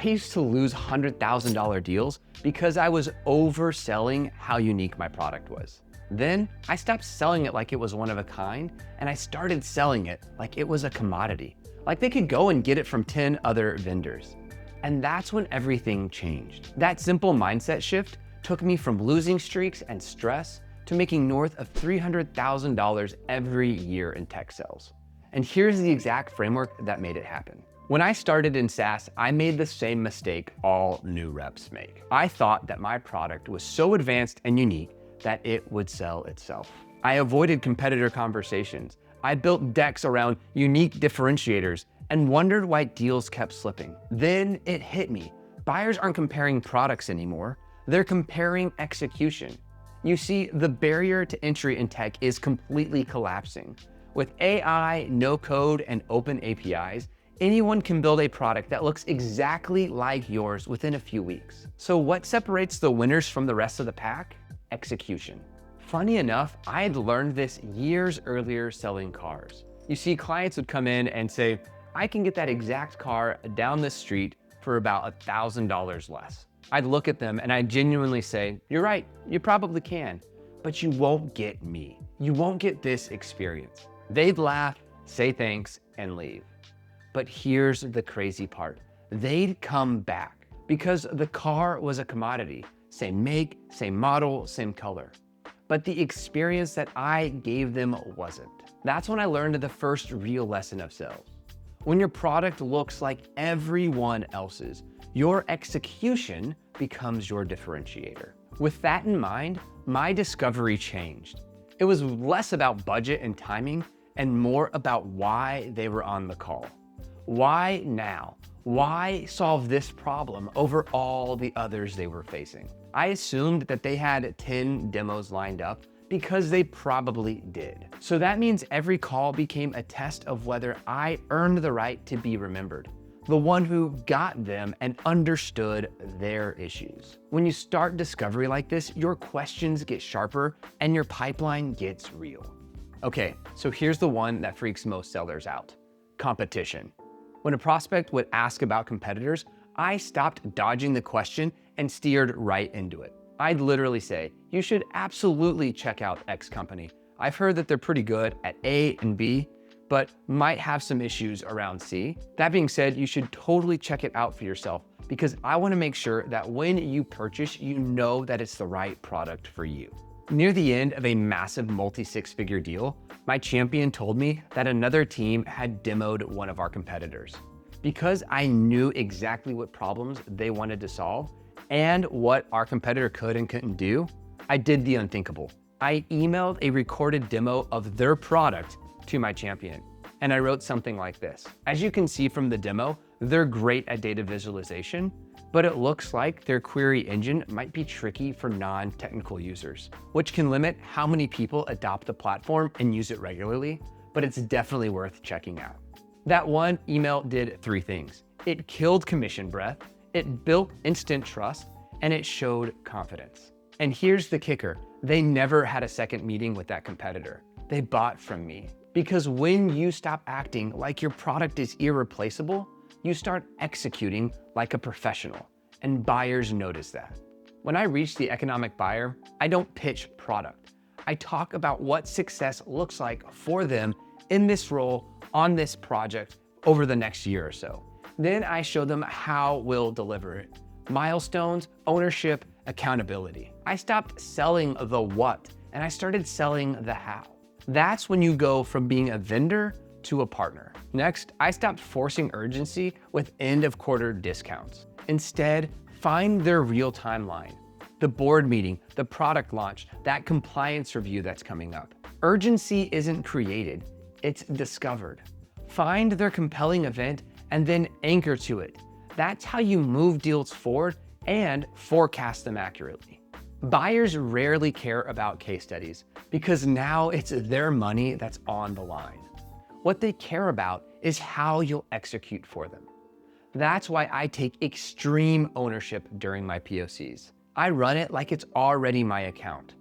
used to lose $100,000 deals because I was overselling how unique my product was. Then I stopped selling it like it was one of a kind, and I started selling it like it was a commodity, like they could go and get it from 10 other vendors. And that's when everything changed. That simple mindset shift took me from losing streaks and stress to making north of $300,000 every year in tech sales. And here's the exact framework that made it happen. When I started in SaaS, I made the same mistake all new reps make. I thought that my product was so advanced and unique that it would sell itself. I avoided competitor conversations. I built decks around unique differentiators and wondered why deals kept slipping. Then it hit me. Buyers aren't comparing products anymore. They're comparing execution. You see, the barrier to entry in tech is completely collapsing. With AI, no code, and open APIs, anyone can build a product that looks exactly like yours within a few weeks. So what separates the winners from the rest of the pack? Execution. Funny enough, I had learned this years earlier selling cars. You see, clients would come in and say, I can get that exact car down the street for about $1,000 less. I'd look at them and I'd genuinely say, you're right, you probably can, but you won't get me. You won't get this experience. They'd laugh, say thanks, and leave. But here's the crazy part. They'd come back because the car was a commodity. Same make, same model, same color. But the experience that I gave them wasn't. That's when I learned the first real lesson of sales. When your product looks like everyone else's, your execution becomes your differentiator. With that in mind, my discovery changed. It was less about budget and timing and more about why they were on the call. Why now? Why solve this problem over all the others they were facing? I assumed that they had 10 demos lined up because they probably did. So that means every call became a test of whether I earned the right to be remembered, the one who got them and understood their issues. When you start discovery like this, your questions get sharper and your pipeline gets real. Okay, so here's the one that freaks most sellers out: competition. When a prospect would ask about competitors, I stopped dodging the question and steered right into it. I'd literally say, you should absolutely check out X company. I've heard that they're pretty good at A and B, but might have some issues around C. That being said, you should totally check it out for yourself because I want to make sure that when you purchase, you know that it's the right product for you. Near the end of a massive multi-six-figure deal, my champion told me that another team had demoed one of our competitors. Because I knew exactly what problems they wanted to solve and what our competitor could and couldn't do, I did the unthinkable. I emailed a recorded demo of their product to my champion, and I wrote something like this. As you can see from the demo, they're great at data visualization, but it looks like their query engine might be tricky for non-technical users, which can limit how many people adopt the platform and use it regularly, but it's definitely worth checking out. That one email did 3 things. It killed commission breath, it built instant trust, and it showed confidence. And here's the kicker. They never had a second meeting with that competitor. They bought from me. Because when you stop acting like your product is irreplaceable, you start executing like a professional, and buyers notice that. When I reach the economic buyer, I don't pitch product. I talk about what success looks like for them in this role, on this project, over the next year or so. Then I show them how we'll deliver it. Milestones, ownership, accountability. I stopped selling the what, and I started selling the how. That's when you go from being a vendor to a partner. Next, I stopped forcing urgency with end of quarter discounts. Instead, find their real timeline, the board meeting, the product launch, that compliance review that's coming up. Urgency isn't created, it's discovered. Find their compelling event and then anchor to it. That's how you move deals forward and forecast them accurately. Buyers rarely care about case studies because now it's their money that's on the line. What they care about is how you'll execute for them. That's why I take extreme ownership during my POCs. I run it like it's already my account.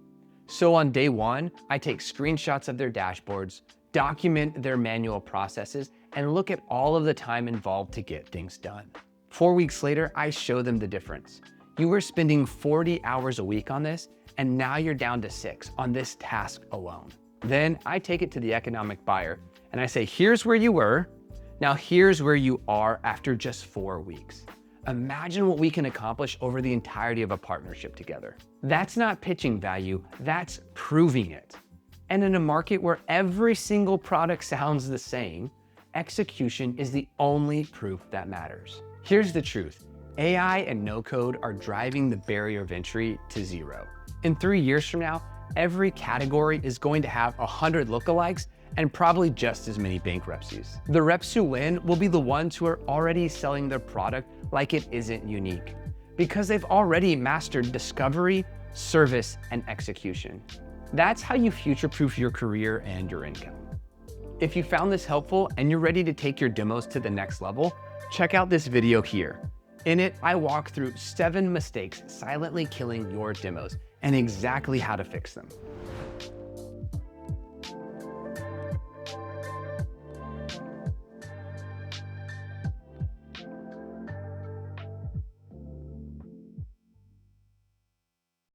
So on day 1, I take screenshots of their dashboards, document their manual processes, and look at all of the time involved to get things done. 4 weeks later, I show them the difference. You were spending 40 hours a week on this, and now you're down to 6 on this task alone. Then I take it to the economic buyer and I say, here's where you were, now here's where you are after just 4 weeks. Imagine what we can accomplish over the entirety of a partnership together. That's not pitching value, that's proving it. And in a market where every single product sounds the same, execution is the only proof that matters. Here's the truth. AI and no code are driving the barrier of entry to 0. In 3 years from now, every category is going to have 100 lookalikes and probably just as many bankruptcies. The reps who win will be the ones who are already selling their product like it isn't unique, because they've already mastered discovery, service, and execution. That's how you future-proof your career and your income. If you found this helpful and you're ready to take your demos to the next level, check out this video here. In it, I walk through 7 mistakes silently killing your demos and exactly how to fix them.